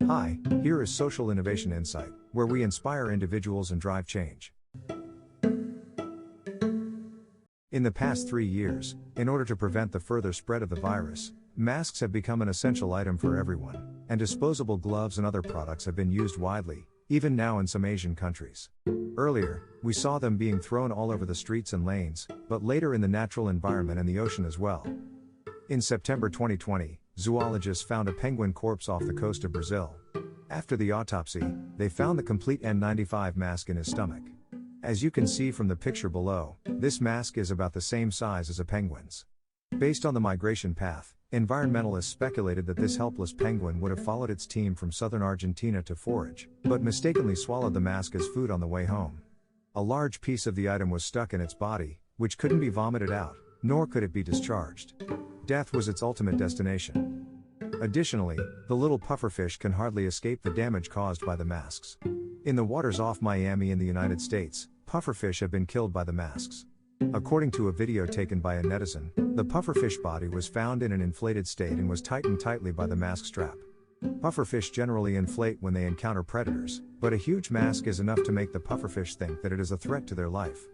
Hi, here is Social Innovation Insight, where we inspire individuals and drive change. In the past 3 years, in order to prevent the further spread of the virus, masks have become an essential item for everyone, and disposable gloves and other products have been used widely, even now in some Asian countries. Earlier, we saw them being thrown all over the streets and lanes, but later in the natural environment and the ocean as well. In September 2020, zoologists found a penguin corpse off the coast of Brazil. After the autopsy, they found the complete N95 mask in his stomach. As you can see from the picture below, this mask is about the same size as a penguin's. Based on the migration path, environmentalists speculated that this helpless penguin would have followed its team from southern Argentina to forage, but mistakenly swallowed the mask as food on the way home. A large piece of the item was stuck in its body, which couldn't be vomited out, nor could it be discharged. Death was its ultimate destination. Additionally, the little pufferfish can hardly escape the damage caused by the masks. In the waters off Miami in the United States, pufferfish have been killed by the masks. According to a video taken by a netizen, the pufferfish body was found in an inflated state and was tightened tightly by the mask strap. Pufferfish generally inflate when they encounter predators, but a huge mask is enough to make the pufferfish think that it is a threat to their life.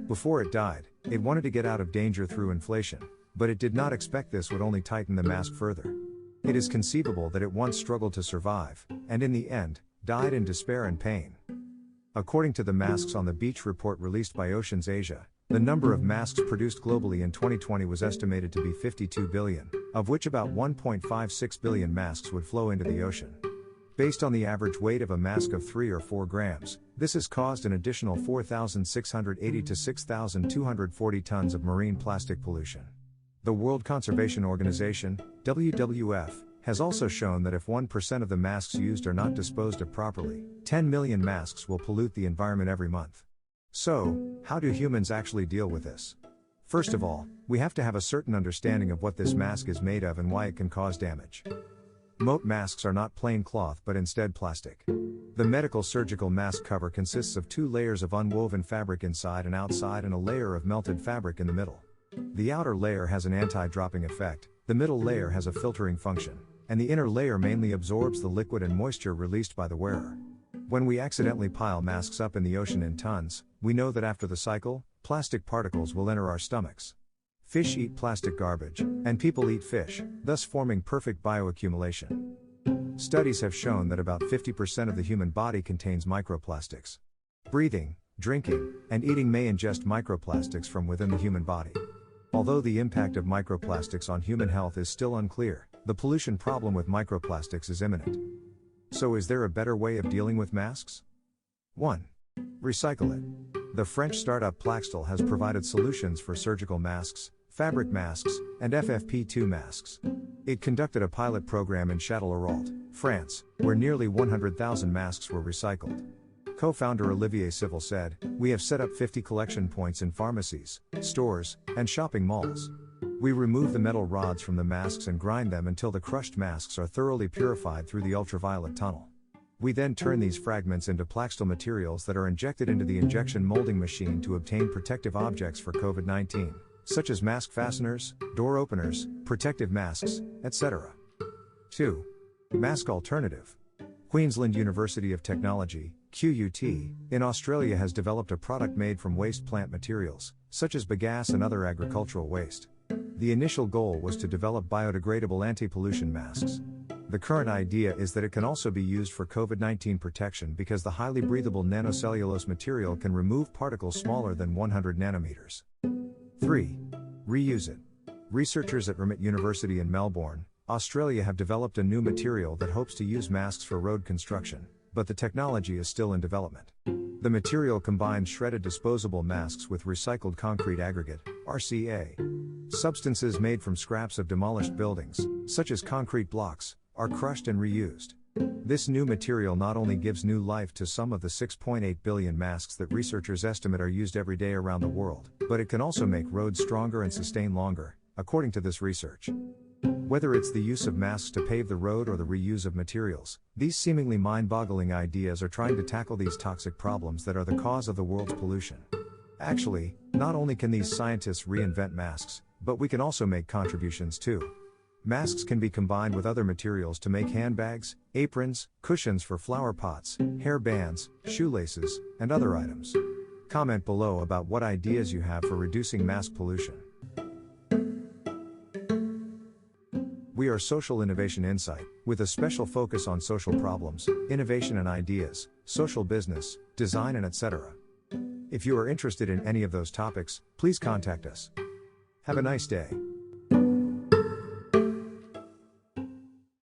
Before it died, it wanted to get out of danger through inflation, but it did not expect this would only tighten the mask further. It is conceivable that it once struggled to survive, and in the end, died in despair and pain. According to the Masks on the Beach report released by Oceans Asia, the number of masks produced globally in 2020 was estimated to be 52 billion, of which about 1.56 billion masks would flow into the ocean. Based on the average weight of a mask of 3 or 4 grams, this has caused an additional 4,680 to 6,240 tons of marine plastic pollution. The World Conservation Organization, WWF, has also shown that if 1% of the masks used are not disposed of properly, 10 million masks will pollute the environment every month. So, how do humans actually deal with this? First of all, we have to have a certain understanding of what this mask is made of and why it can cause damage. Most masks are not plain cloth but instead plastic. The medical surgical mask cover consists of 2 layers of unwoven fabric inside and outside and a layer of melted fabric in the middle. The outer layer has an anti-dropping effect, the middle layer has a filtering function, and the inner layer mainly absorbs the liquid and moisture released by the wearer. When we accidentally pile masks up in the ocean in tons, we know that after the cycle, plastic particles will enter our stomachs. Fish eat plastic garbage, and people eat fish, thus forming perfect bioaccumulation. Studies have shown that about 50% of the human body contains microplastics. Breathing, drinking, and eating may ingest microplastics from within the human body. Although the impact of microplastics on human health is still unclear, the pollution problem with microplastics is imminent. So is there a better way of dealing with masks? 1. Recycle it. The French startup Plaxtil has provided solutions for surgical masks, fabric masks, and FFP2 masks. It conducted a pilot program in Châtellerault, France, where nearly 100,000 masks were recycled. Co-founder Olivier Civil said, "We have set up 50 collection points in pharmacies, stores, and shopping malls. We remove the metal rods from the masks and grind them until the crushed masks are thoroughly purified through the ultraviolet tunnel. We then turn these fragments into Plaxtil materials that are injected into the injection molding machine to obtain protective objects for COVID-19, such as mask fasteners, door openers, protective masks, etc." 2. Mask alternative. Queensland University of Technology, QUT, in Australia has developed a product made from waste plant materials, such as bagasse and other agricultural waste. The initial goal was to develop biodegradable anti-pollution masks. The current idea is that it can also be used for COVID-19 protection because the highly breathable nanocellulose material can remove particles smaller than 100 nanometers. 3. Reuse it. Researchers at RMIT University in Melbourne, Australia have developed a new material that hopes to use masks for road construction, but the technology is still in development. The material combines shredded disposable masks with recycled concrete aggregate, RCA. Substances made from scraps of demolished buildings, such as concrete blocks, are crushed and reused. This new material not only gives new life to some of the 6.8 billion masks that researchers estimate are used every day around the world, but it can also make roads stronger and sustain longer, according to this research. Whether it's the use of masks to pave the road or the reuse of materials, these seemingly mind-boggling ideas are trying to tackle these toxic problems that are the cause of the world's pollution. Actually, not only can these scientists reinvent masks, but we can also make contributions too. Masks can be combined with other materials to make handbags, aprons, cushions for flower pots, hair bands, shoelaces, and other items. Comment below about what ideas you have for reducing mask pollution. We are Social Innovation Insight, with a special focus on social problems, innovation and ideas, social business, design and etc. If you are interested in any of those topics, please contact us. Have a nice day.